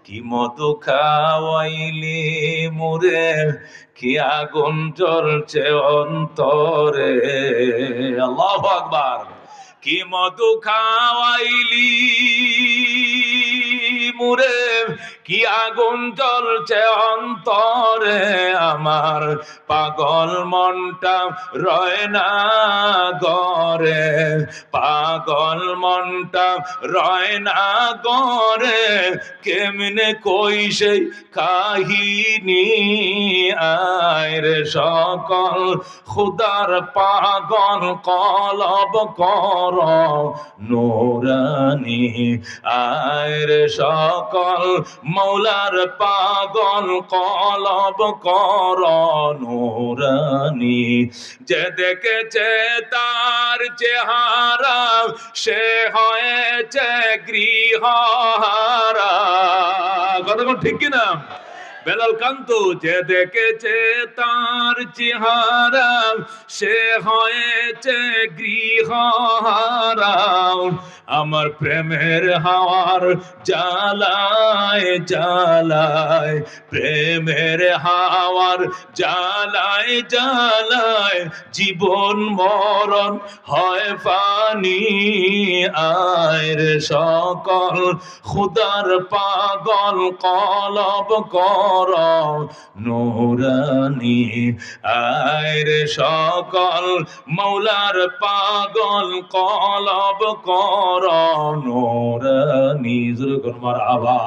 কি মধু খাওয়াইলি মুরে, কি আগুন জ্বলছে অন্তরে। আল্লাহু আকবার। কি মধু খাওয়াইলি মুরে, কি আগুন জ্বলছে অন্তরে, আমার পাগল মনটা রয় না গরে, পাগল মনটা রয় না গরে, কেমনে কই সেই কাহিনী। আয় রে সকল খুদার পাগল কলব কর নুরানি, আয় রে সকল মৌলার পাগল কলব কর নুরানি। যে দেখেছে তার চেহারা সে হয়েছে গৃহহারা। কতক্ষণ ঠিক কিনা? বেলাল কান্তু, যে দেখেছে তার চেহারা সে হয়েছে গৃহহারা। আমার প্রেমের হাওয়ার জ্বালায় জ্বালায়, প্রেমের হাওয়ার জ্বালায় জ্বালায়, জীবন মরণ হয় ফানি। আয় রে সকল খুদার পাগল কলব কর নুরানি, আয় রে সকল মৌলার পাগল কলব কর নুরানি। জোরে কোন মারহাবা।